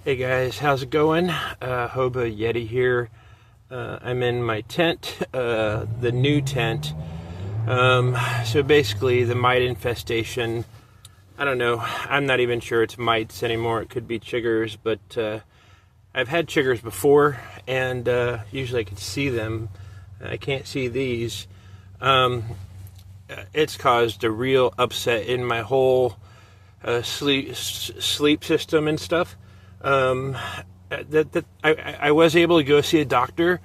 Hey guys, how's it going? Hobo Yeti here. I'm in my tent, the new tent. So basically the mite infestation, I don't know, I'm not even sure it's mites anymore. It could be chiggers, but I've had chiggers before, and usually I can see them. I can't see these. It's caused a real upset in my whole sleep system and stuff. I was able to go see a doctor,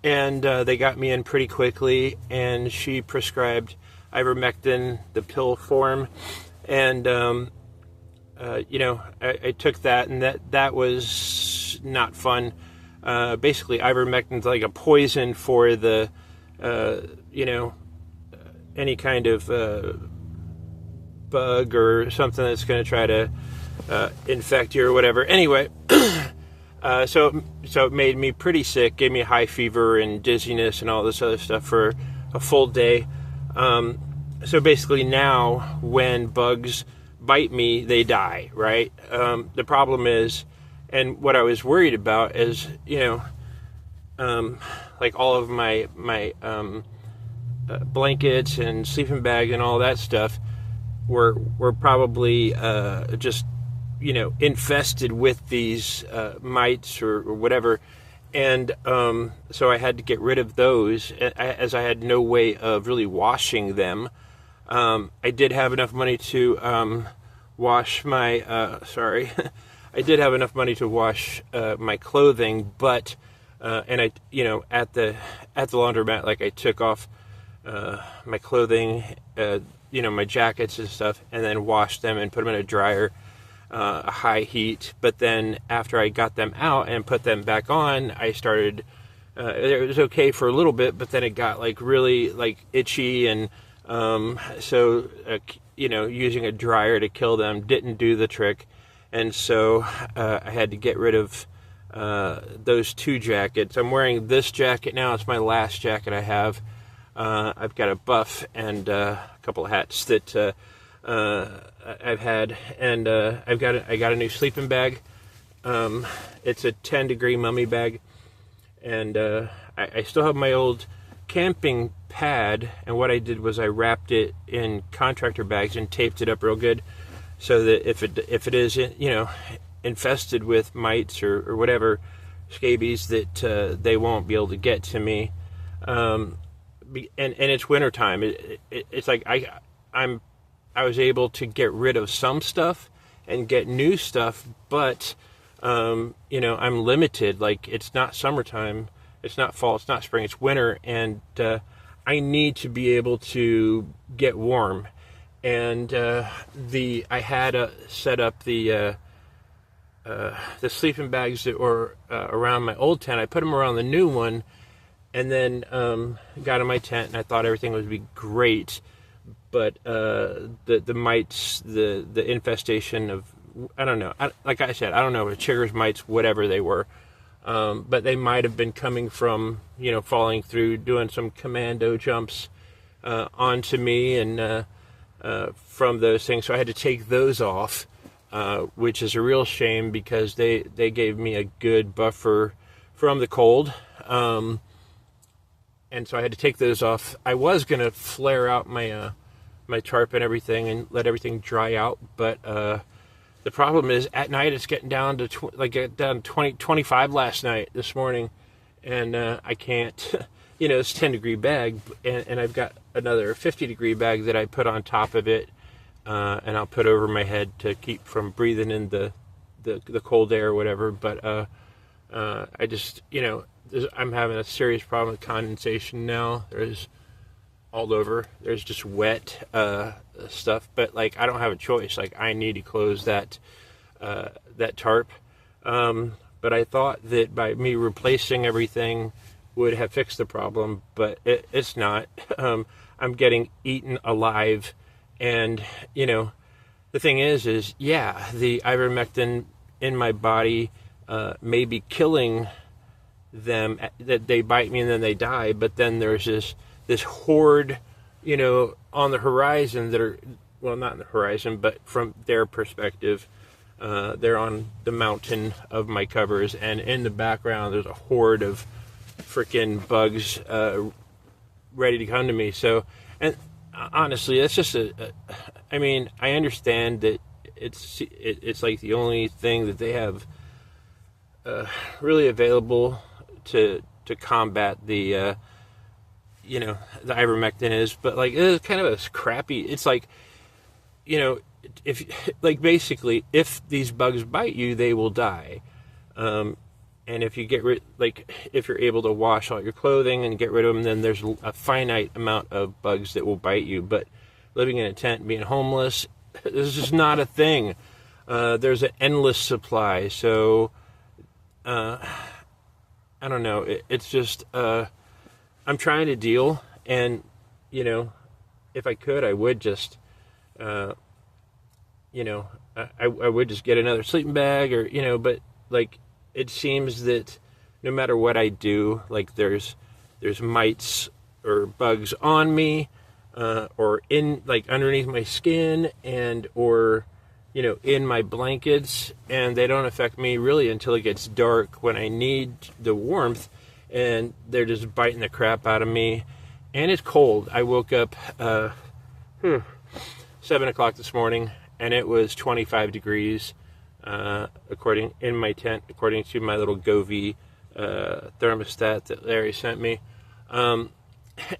and they got me in pretty quickly, and she prescribed ivermectin, the pill form, and I took that, and that was not fun. Basically, ivermectin's like a poison for the any kind of bug or something that's going to try to infect you or whatever. Anyway, so it made me pretty sick, gave me high fever and dizziness and all this other stuff for a full day. So basically now when bugs bite me, they die, right? The problem is, and what I was worried about is, like all of my blankets and sleeping bag and all that stuff were probably just infested with these mites or whatever, and so I had to get rid of those, as I had no way of really washing them. I did have enough money to wash my I did have enough money to wash my clothing, but and I at the laundromat, like, I took off my clothing, my jackets and stuff, and then washed them and put them in a dryer, a high heat. But then after I got them out and put them back on, I started, it was okay for a little bit, but then it got really itchy, and so using a dryer to kill them didn't do the trick, and so I had to get rid of those two jackets. I'm wearing this jacket now. It's my last jacket I have. I've got a buff and a couple of hats that I've had, and I got a new sleeping bag. It's a 10-degree mummy bag, and I still have my old camping pad, and what I did was I wrapped it in contractor bags and taped it up real good, so that if it is infested with mites or whatever scabies, that they won't be able to get to me. And it's wintertime. It's like I was able to get rid of some stuff and get new stuff, but I'm limited. Like, it's not summertime, it's not fall, it's not spring, it's winter, and I need to be able to get warm. And I had set up the sleeping bags that were around my old tent. I put them around the new one, and then got in my tent, and I thought everything would be great. But the mites, the infestation of, I don't know. Like I said, I don't know if chiggers, mites, whatever they were. But they might have been coming from, falling through, doing some commando jumps onto me, and from those things. So I had to take those off, which is a real shame, because they gave me a good buffer from the cold. And so I had to take those off. I was going to flare out my my tarp and everything and let everything dry out, but the problem is at night it's getting down to down 25 last night, this morning, and I can't. It's a 10-degree bag, and I've got another 50-degree bag that I put on top of it, and I'll put over my head to keep from breathing in the cold air or whatever. But I just I'm having a serious problem with condensation now. There's all over. There's just wet stuff, but I don't have a choice. I need to close that tarp. But I thought that by me replacing everything would have fixed the problem, but it's not. I'm getting eaten alive, and the thing is the ivermectin in my body may be killing them, that they bite me and then they die, but then there's this horde on the horizon that are, well, not on the horizon, but from their perspective, They're on the mountain of my covers, and in the background there's a horde of freaking bugs ready to come to me. So, and honestly, that's just I mean, I understand that it's like the only thing that they have really available to combat the the ivermectin is, but like it's kind of a crappy. It's like, if like basically if these bugs bite you, they will die. And if you get rid, like if you're able to wash all your clothing and get rid of them, then there's a finite amount of bugs that will bite you. But living in a tent, being homeless, this is just not a thing. There's an endless supply. So I don't know. It's just I'm trying to deal, and if I could, I would just I would just get another sleeping bag, or but like it seems that no matter what I do, like there's mites or bugs on me, or in like underneath my skin, and or in my blankets, and they don't affect me really until it gets dark when I need the warmth, and they're just biting the crap out of me. And it's cold. I woke up 7 o'clock this morning, and it was 25 degrees in my tent, according to my little Govee thermostat that Larry sent me.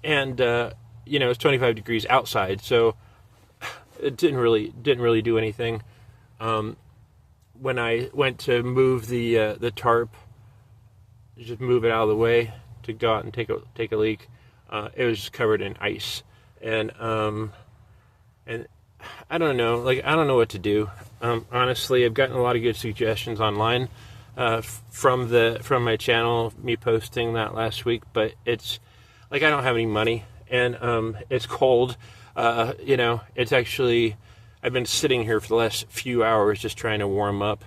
It's 25 degrees outside, so it didn't really do anything. When I went to move the tarp, just move it out of the way to go out and take a leak, it was just covered in ice, and I don't know, like I don't know what to do. Honestly, I've gotten a lot of good suggestions online from my channel, me posting that last week, but it's like I don't have any money, and it's cold. It's actually, I've been sitting here for the last few hours just trying to warm up.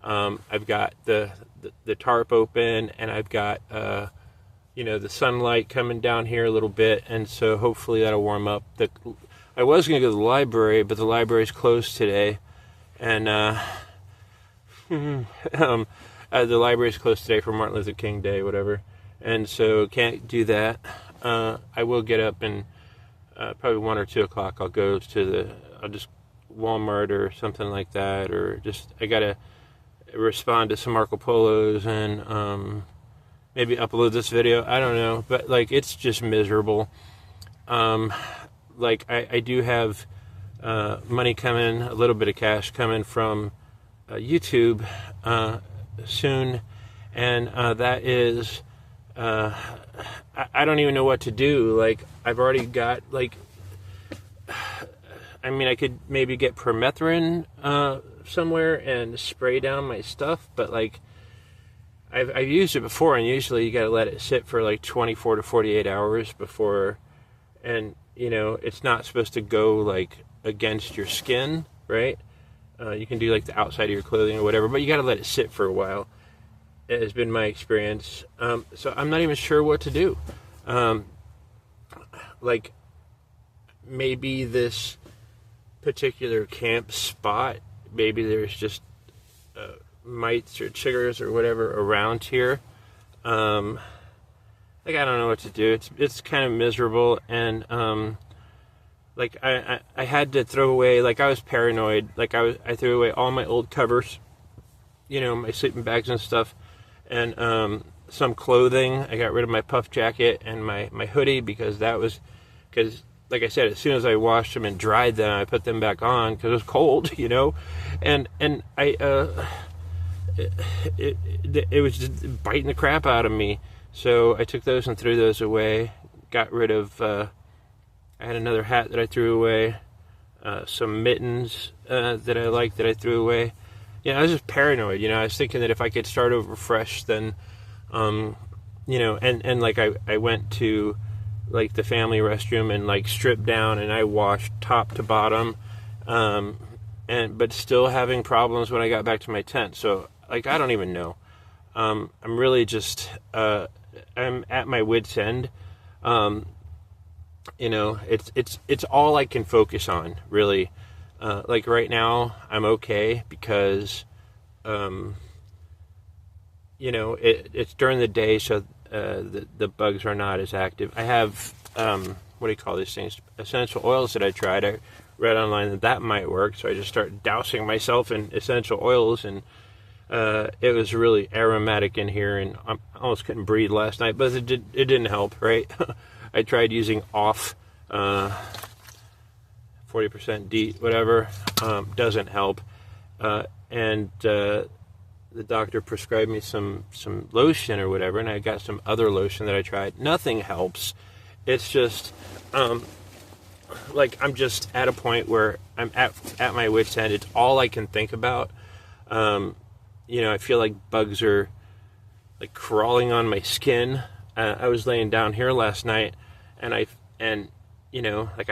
I've got the tarp open, and I've got the sunlight coming down here a little bit, and so hopefully that'll warm up. I was going to go to the library, but the library's closed today, and the library's closed today for Martin Luther King Day, whatever, and so can't do that. I will get up, and probably 1 or 2 o'clock I'll go to I'll just Walmart or something like that, or just I gotta respond to some Marco Polos and maybe upload this video. I don't know, but like it's just miserable. Like I do have money coming, a little bit of cash coming from YouTube soon, and that is I don't even know what to do. Like I've already got I mean, I could maybe get permethrin somewhere and spray down my stuff, but like I've used it before, and usually you gotta let it sit for like 24 to 48 hours before, and it's not supposed to go like against your skin, right? You can do like the outside of your clothing or whatever, but you gotta let it sit for a while. It has been my experience. So I'm not even sure what to do. Like maybe this particular camp spot, maybe there's just mites or chiggers or whatever around here. Like I don't know what to do. It's kind of miserable, and like I had to throw away. Like I was paranoid. Like I threw away all my old covers, my sleeping bags and stuff, and some clothing. I got rid of my puff jacket and my hoodie because like I said, as soon as I washed them and dried them, I put them back on because it was cold, and I it was just biting the crap out of me. So I took those and threw those away. Got rid of. I had another hat that I threw away. Some mittens that I liked that I threw away. I was just paranoid. I was thinking that if I could start over fresh, then, and like I went to like the family restroom and like stripped down, and I washed top to bottom, but still having problems when I got back to my tent. So like I don't even know. I'm really just I'm at my wits' end. It's all I can focus on, really. Like right now, I'm okay because, it's during the day, so the bugs are not as active. I have, what do you call these things? Essential oils that I tried. I read online that might work, so I just started dousing myself in essential oils, and it was really aromatic in here, and I almost couldn't breathe last night, but it didn't help, right? I tried using off 40% DEET, whatever, doesn't help. And the doctor prescribed me some lotion or whatever, and I got some other lotion that I tried. Nothing helps. It's just, like, I'm just at a point where I'm at my wit's end. It's all I can think about. I feel like bugs are, like, crawling on my skin. I was laying down here last night, and I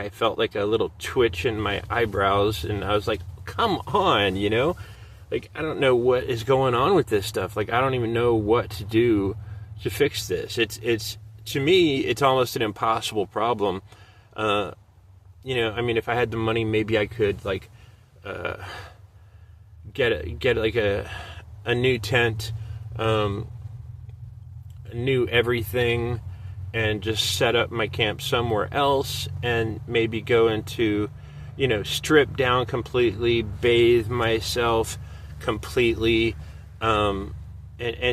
felt like a little twitch in my eyebrows, and I was like, come on, like, I don't know what is going on with this stuff. Like, I don't even know what to do to fix this. It's to me, it's almost an impossible problem. If I had the money, maybe I could, like, get like a new tent, new everything, and just set up my camp somewhere else, and maybe go into, strip down completely, bathe myself completely, and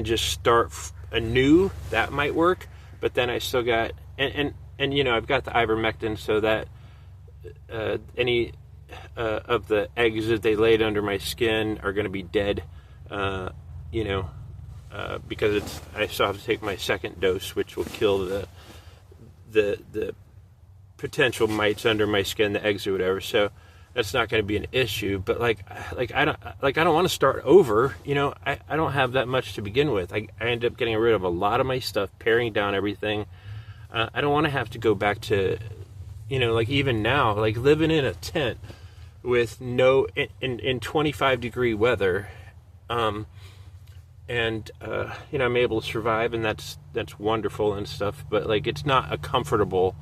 just start anew. That might work. But then I still got, and I've got the ivermectin, so that any of the eggs that they laid under my skin are going to be dead, because I still have to take my second dose, which will kill the potential mites under my skin, the eggs or whatever. So that's not going to be an issue. But I don't want to start over. I don't have that much to begin with. I end up getting rid of a lot of my stuff, paring down everything. I don't want to have to go back to, even now, like living in a tent with in 25-degree weather. I'm able to survive, and that's wonderful and stuff, but like, it's not a comfortable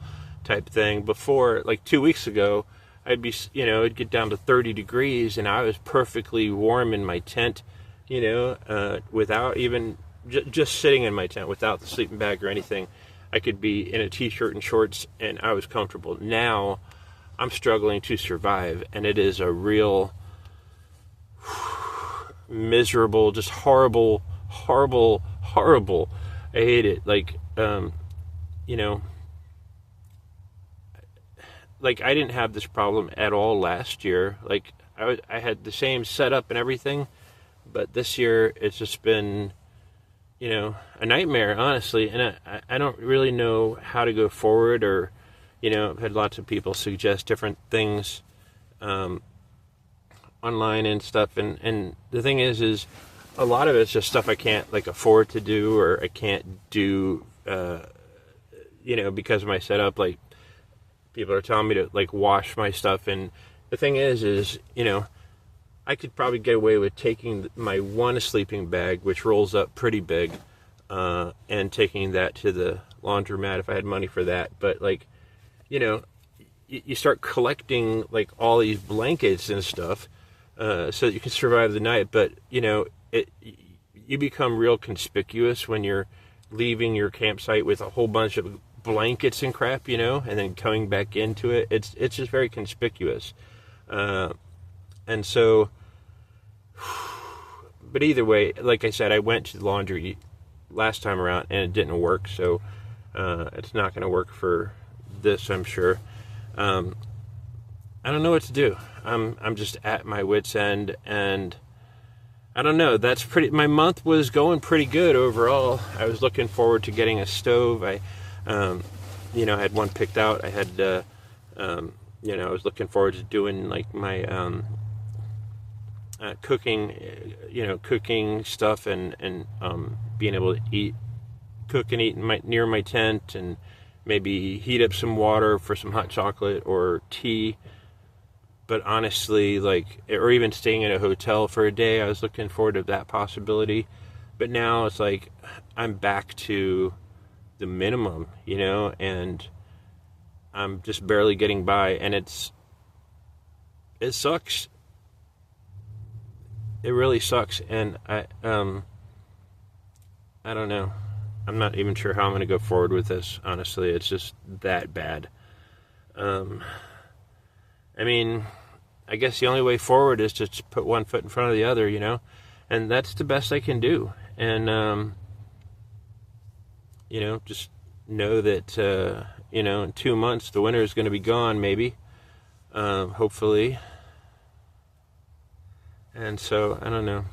type thing. Before, like 2 weeks ago, I'd be, it'd get down to 30 degrees, and I was perfectly warm in my tent, without even, just sitting in my tent without the sleeping bag or anything. I could be in a t-shirt and shorts, and I was comfortable. Now, I'm struggling to survive, and it is a real miserable, just horrible. I hate it. Like, like, I didn't have this problem at all last year. Like, I had the same setup and everything, but this year it's just been, a nightmare, honestly. And I don't really know how to go forward, or, I've had lots of people suggest different things online and stuff. And the thing is a lot of it's just stuff I can't, like, afford to do, or I can't do, because of my setup. Like, people are telling me to, like, wash my stuff. And the thing is, I could probably get away with taking my one sleeping bag, which rolls up pretty big, and taking that to the laundromat if I had money for that. But, like, you start collecting, like, all these blankets and stuff, so that you can survive the night. But, you become real conspicuous when you're leaving your campsite with a whole bunch of blankets and crap, and then coming back into it. It's just very conspicuous. And so, but either way, like I said, I went to the laundry last time around and it didn't work, so it's not going to work for this, I'm sure. I don't know what to do. I'm just at my wit's end, and I don't know. My month was going pretty good overall. I was looking forward to getting a stove. I had one picked out. I had, I was looking forward to doing, like, my cooking stuff, and being able to cook and eat near my tent, and maybe heat up some water for some hot chocolate or tea. But honestly, like, or even staying in a hotel for a day, I was looking forward to that possibility. But now it's like I'm back to the minimum, and I'm just barely getting by. And it sucks. It really sucks, and I don't know. I'm not even sure how I'm going to go forward with this. Honestly, it's just that bad. I mean, I guess the only way forward is to just put one foot in front of the other, and that's the best I can do. And just know that in 2 months the winter is going to be gone, maybe, hopefully. And so I don't know.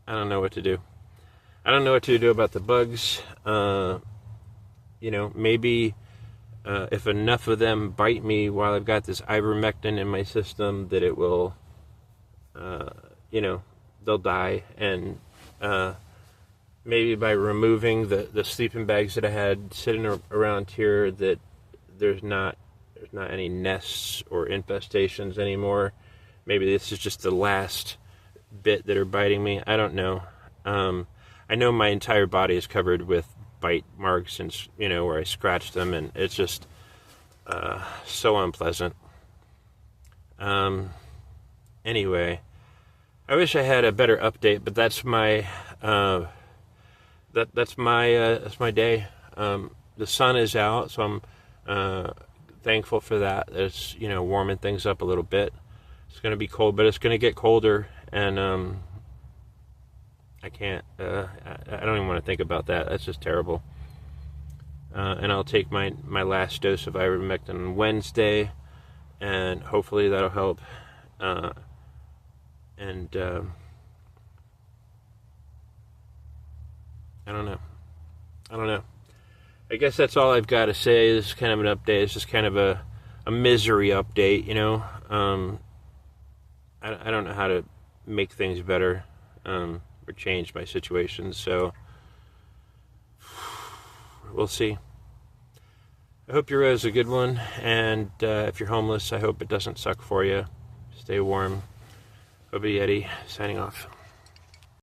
I don't know what to do. I don't know what to do about the bugs. Maybe if enough of them bite me while I've got this ivermectin in my system, that it will, they'll die. And maybe by removing the sleeping bags that I had sitting around here, that there's not any nests or infestations anymore. Maybe this is just the last bit that are biting me. I don't know. I know my entire body is covered with bite marks, and where I scratched them, and it's just so unpleasant. Anyway, I wish I had a better update, but that's my that's my day. The sun is out, so I'm thankful for that. It's warming things up a little bit. It's going to be cold, but it's going to get colder, and I can't. I don't even want to think about that. That's just terrible. And I'll take my last dose of ivermectin on Wednesday, and hopefully that'll help. I don't know. I guess that's all I've got to say. This is kind of an update. It's just kind of a misery update, I don't know how to make things better or change my situation, so we'll see. I hope your row is a good one, and if you're homeless, I hope it doesn't suck for you. Stay warm. Hobo Yeti, signing off.